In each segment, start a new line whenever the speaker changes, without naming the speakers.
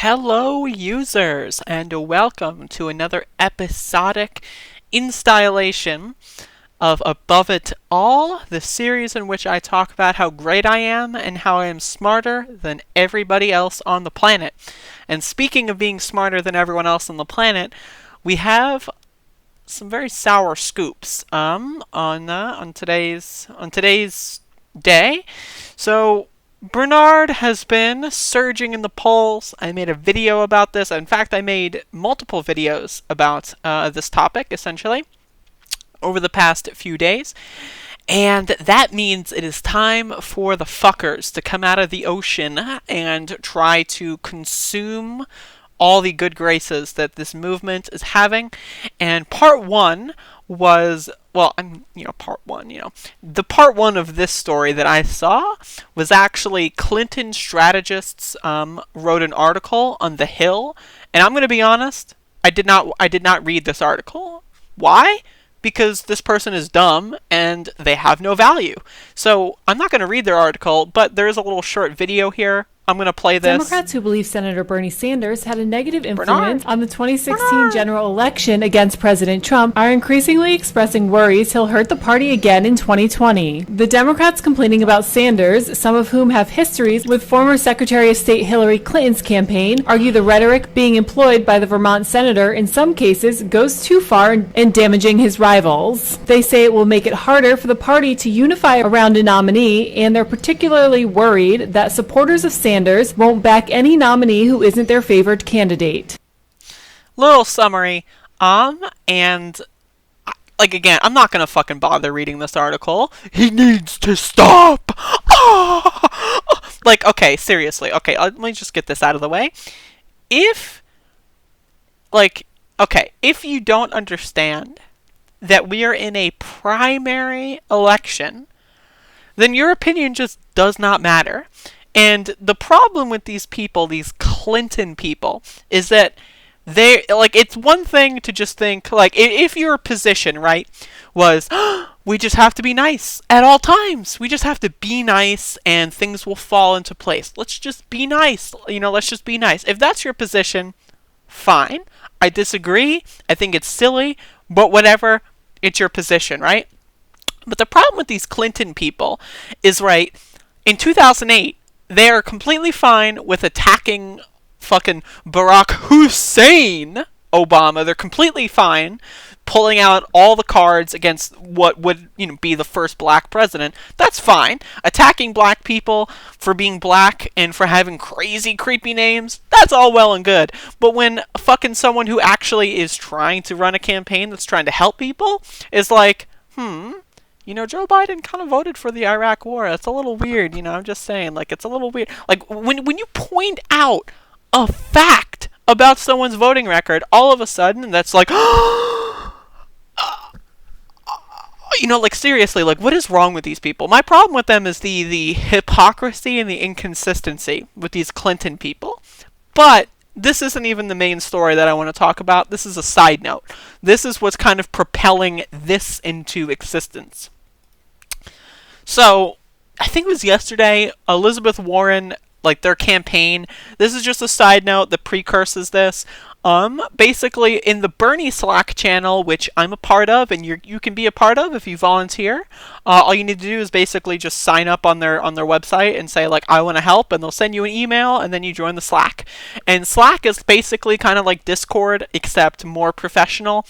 Hello users and welcome to another episodic installation of Above It All, the series in which I talk about how great I am and how I am smarter than everybody else on the planet. And speaking of being smarter than everyone else on the planet, we have some very sour scoops on today's day. So Bernard has been surging in the polls. I made a video about this. In fact, I made multiple videos about this topic, essentially, over the past few days. And that means it is time for the fuckers to come out of the ocean and try to consume all the good graces that this movement is having. And part one was, the part one of this story that I saw was actually Clinton strategists wrote an article on The Hill, and I'm going to be honest, I did not read this article. Why? Because this person is dumb and they have no value. So I'm not going to read their article, but there is a little short video here. I'm going to play this.
Democrats who believe Senator Bernie Sanders had a negative influence on the 2016 general election against President Trump are increasingly expressing worries he'll hurt the party again in 2020. The Democrats complaining about Sanders, some of whom have histories with former Secretary of State Hillary Clinton's campaign, argue the rhetoric being employed by the Vermont senator in some cases goes too far in damaging his rivals. They say it will make it harder for the party to unify around a nominee, and they're particularly worried that supporters of Sanders won't back any nominee who isn't their favored candidate.
Little summary, and again, I'm not gonna fucking bother reading this article. He needs to stop. Okay, seriously. Okay, let me just get this out of the way. If you don't understand that we are in a primary election, then your opinion just does not matter. And the problem with these people, these Clinton people, is that it's one thing to just think, if your position, right, was, we just have to be nice at all times. We just have to be nice and things will fall into place. Let's just be nice. Let's just be nice. If that's your position, fine. I disagree. I think it's silly, but whatever, it's your position, right? But the problem with these Clinton people is, right, in 2008, they are completely fine with attacking fucking Barack Hussein Obama. They're completely fine pulling out all the cards against what would, be the first black president. That's fine. Attacking black people for being black and for having crazy, creepy names, that's all well and good. But when fucking someone who actually is trying to run a campaign that's trying to help people is like, Joe Biden kind of voted for the Iraq war. That's a little weird, I'm just saying. It's a little weird. When you point out a fact about someone's voting record, all of a sudden, that's like, seriously, what is wrong with these people? My problem with them is the hypocrisy and the inconsistency with these Clinton people. But this isn't even the main story that I want to talk about. This is a side note. This is what's kind of propelling this into existence. So, I think it was yesterday, Elizabeth Warren, their campaign, this is just a side note that precurses this. Basically, in the Bernie Slack channel, which I'm a part of, and you can be a part of if you volunteer, all you need to do is basically just sign up on their website and say, I want to help, and they'll send you an email, and then you join the Slack. And Slack is basically kind of like Discord, except more professional.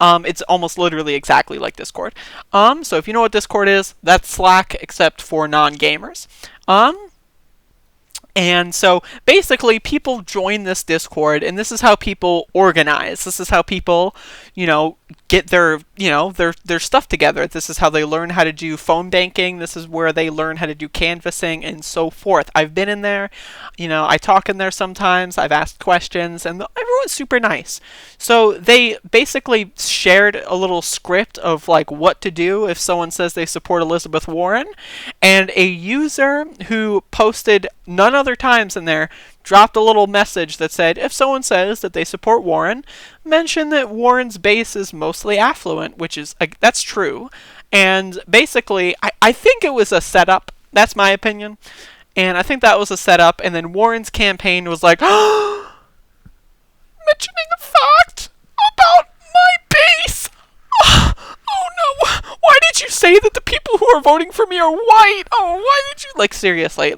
It's almost literally exactly like Discord. So if you know what Discord is, that's Slack, except for non-gamers. And so basically people join this Discord, and this is how people organize. This is how people, get their stuff together. This is how they learn how to do phone banking. This is where they learn how to do canvassing and so forth. I've been in there, I talk in there sometimes. I've asked questions, and everyone's super nice. So they basically shared a little script of what to do if someone says they support Elizabeth Warren, and a user who posted none other times in there dropped a little message that said, if someone says that they support Warren, mention that Warren's base is mostly affluent, which is, that's true. And basically, I think it was a setup. That's my opinion. And I think that was a setup. And then Warren's campaign was like, say that the people who are voting for me are white? Oh, why did you, like, seriously,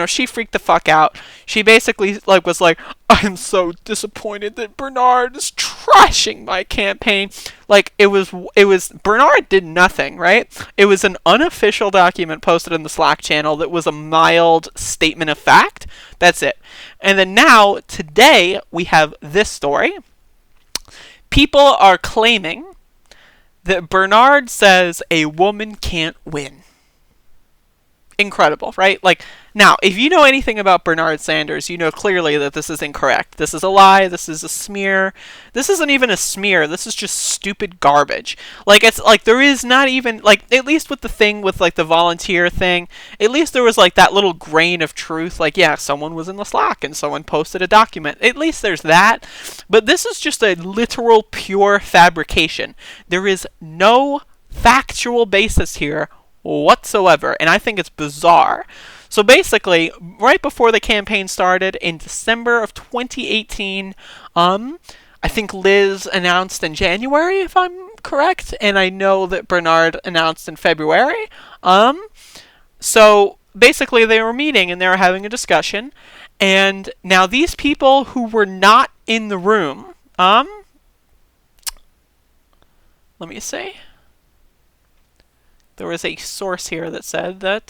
she freaked the fuck out. She basically, like, was like, I'm so disappointed that Bernard is trashing my campaign. Like, it was Bernard did nothing, right? It was an unofficial document posted in the Slack channel that was a mild statement of fact. That's it. And then now, today, we have this story. People are claiming that Bernard says a woman can't win. Incredible, right? Like, now, if you know anything about Bernard Sanders, you know clearly that this is incorrect. This is a lie. This is a smear. This isn't even a smear. This is just stupid garbage. Like, it's like there is not even, like, at least with the thing with, like, the volunteer thing, at least there was, like, that little grain of truth. Like, yeah, someone was in the Slack and someone posted a document. At least there's that. But this is just a literal pure fabrication. There is no factual basis here whatsoever, and I think it's bizarre. So basically, right before the campaign started in December of 2018, I think Liz announced in January, if I'm correct, and I know that Bernard announced in February. So basically they were meeting and they were having a discussion, and now these people who were not in the room, let me see. There was a source here that said that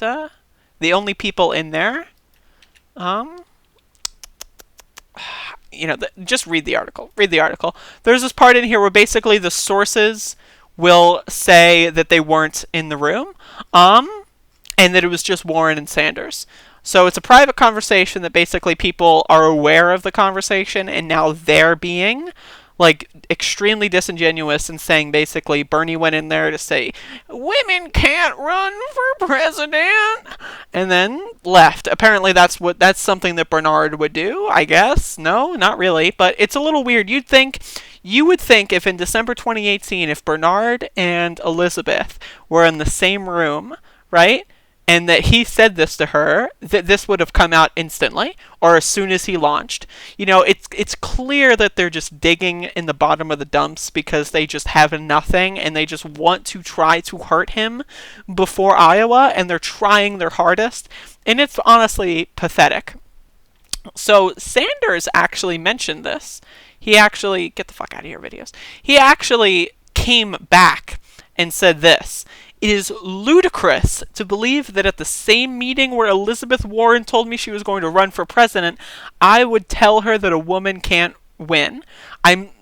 the only people in there, just read the article. Read the article. There's this part in here where basically the sources will say that they weren't in the room, and that it was just Warren and Sanders. So it's a private conversation that basically people are aware of the conversation, and now they're being, like, extremely disingenuous and saying basically Bernie went in there to say women can't run for president and then left. Apparently that's something that Bernard would do, I guess. No, not really, but it's a little weird. You would think if in December 2018, if Bernard and Elizabeth were in the same room, right, and that he said this to her, that this would have come out instantly, or as soon as he launched. It's clear that they're just digging in the bottom of the dumps because they just have nothing, and they just want to try to hurt him before Iowa, and they're trying their hardest, and it's honestly pathetic. So Sanders actually mentioned this. He actually, get the fuck out of here, videos. He actually came back and said this. It is ludicrous to believe that at the same meeting where Elizabeth Warren told me she was going to run for president, I would tell her that a woman can't win.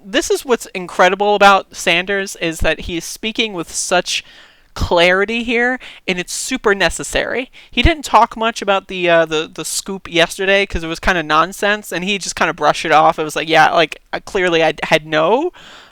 This is what's incredible about Sanders, is that he's speaking with such clarity here, and it's super necessary. He didn't talk much about the scoop yesterday because it was kind of nonsense, and he just kind of brushed it off. It was like, yeah, like clearly I had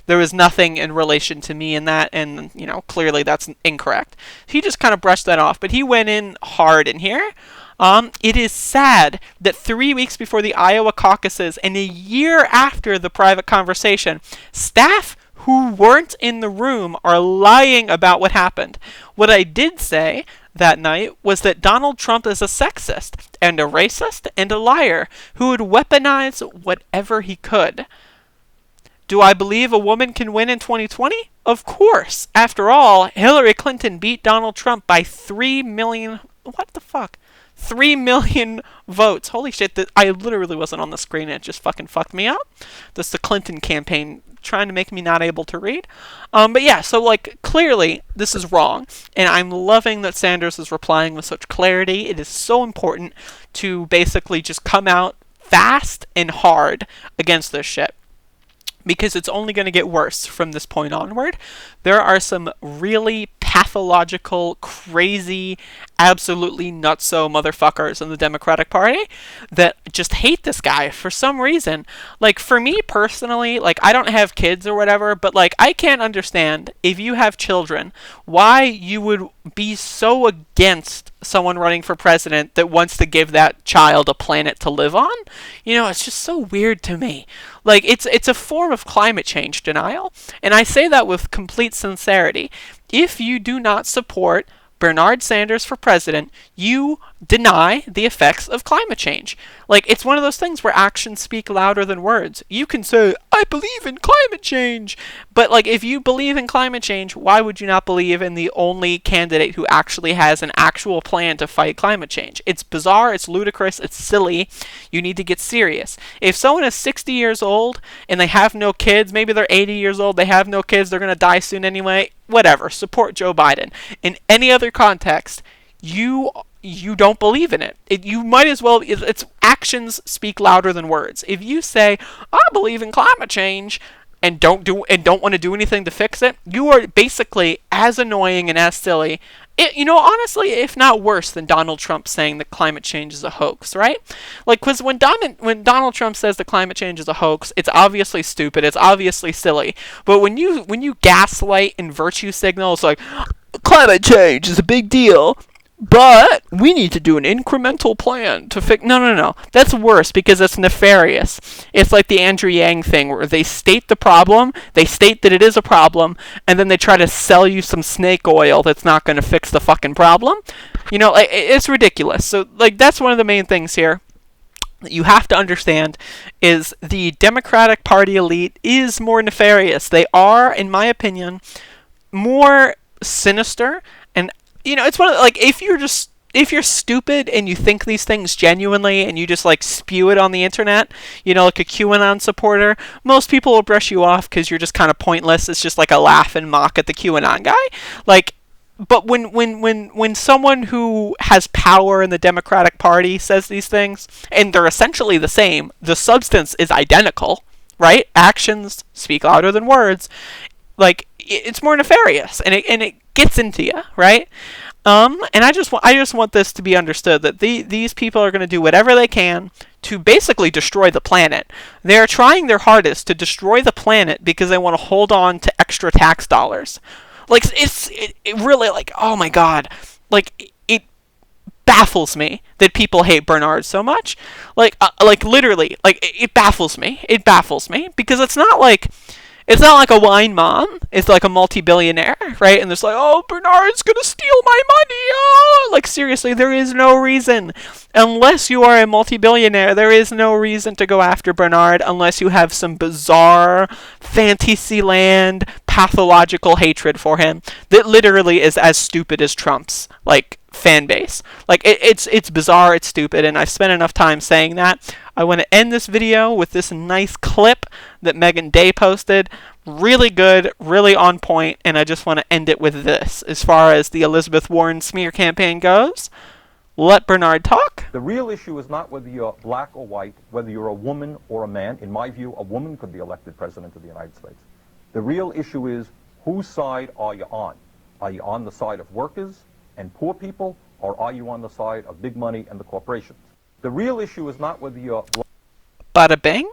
there was nothing in relation to me in that, and clearly that's incorrect. He just kind of brushed that off, but he went in hard in here. It is sad that 3 weeks before the Iowa caucuses and a year after the private conversation, staff who weren't in the room are lying about what happened. What I did say that night was that Donald Trump is a sexist and a racist and a liar who would weaponize whatever he could. Do I believe a woman can win in 2020? Of course. After all, Hillary Clinton beat Donald Trump by 3 million... What the fuck? 3 million votes. Holy shit, I literally wasn't on the screen and it just fucking fucked me up. That's the Clinton campaign trying to make me not able to read. But yeah, so like clearly this is wrong, and I'm loving that Sanders is replying with such clarity. It is so important to basically just come out fast and hard against this shit, because it's only going to get worse from this point onward. There are some really pathological, crazy, absolutely nutso motherfuckers in the Democratic Party that just hate this guy for some reason. Like, for me personally, like, I don't have kids or whatever, but like, I can't understand, if you have children, why you would be so against someone running for president that wants to give that child a planet to live on. It's just so weird to me. Like, it's a form of climate change denial, and I say that with complete sincerity. If you do not support Bernard Sanders for president, you deny the effects of climate change. Like, it's one of those things where actions speak louder than words. You can say, I believe in climate change, but like, if you believe in climate change, why would you not believe in the only candidate who actually has an actual plan to fight climate change? It's bizarre, it's ludicrous, it's silly. You need to get serious. If someone is 60 years old and they have no kids, maybe they're 80 years old, they have no kids, they're going to die soon anyway, whatever, support Joe Biden. In any other context, you don't believe in it. You might as well, it's actions speak louder than words. If you say, I believe in climate change, and don't want to do anything to fix it, you are basically as annoying and as silly, honestly, if not worse than Donald Trump saying that climate change is a hoax, right? Like, because when Donald Trump says that climate change is a hoax, it's obviously stupid, it's obviously silly. But when you gaslight and virtue signal, it's like, climate change is a big deal, but we need to do an incremental plan to fix... No. That's worse because it's nefarious. It's like the Andrew Yang thing where they state the problem, they state that it is a problem, and then they try to sell you some snake oil that's not going to fix the fucking problem. It's ridiculous. So, that's one of the main things here that you have to understand is the Democratic Party elite is more nefarious. They are, in my opinion, more sinister. And it's one of if you're stupid and you think these things genuinely and you just spew it on the internet, like a QAnon supporter, most people will brush you off because you're just kind of pointless. It's just like a laugh and mock at the QAnon guy. But when someone who has power in the Democratic Party says these things, and they're essentially the same, the substance is identical, right? Actions speak louder than words. It's more nefarious, and it gets into you, right? And I just want this to be understood that these people are going to do whatever they can to basically destroy the planet. They're trying their hardest to destroy the planet because they want to hold on to extra tax dollars. It really, oh my god, it baffles me that people hate Bernard so much. Literally, it baffles me. It baffles me because it's not like a wine mom. It's like a multi-billionaire, right? And it's like, oh, Bernard's gonna steal my money. Oh, seriously, there is no reason. Unless you are a multi-billionaire, there is no reason to go after Bernard unless you have some bizarre fantasyland pathological hatred for him that literally is as stupid as Trump's fan base. It's bizarre, it's stupid, and I've spent enough time saying that. I want to end this video with this nice clip that Megan Day posted. Really good, really on point, and I just want to end it with this. As far as the Elizabeth Warren smear campaign goes, let Bernard talk.
The real issue is not whether you're black or white, whether you're a woman or a man. In my view, a woman could be elected president of the United States. The real issue is, whose side are you on? Are you on the side of workers and poor people, or are you on the side of big money and the corporations? The real issue is not whether you're...
Bada bing.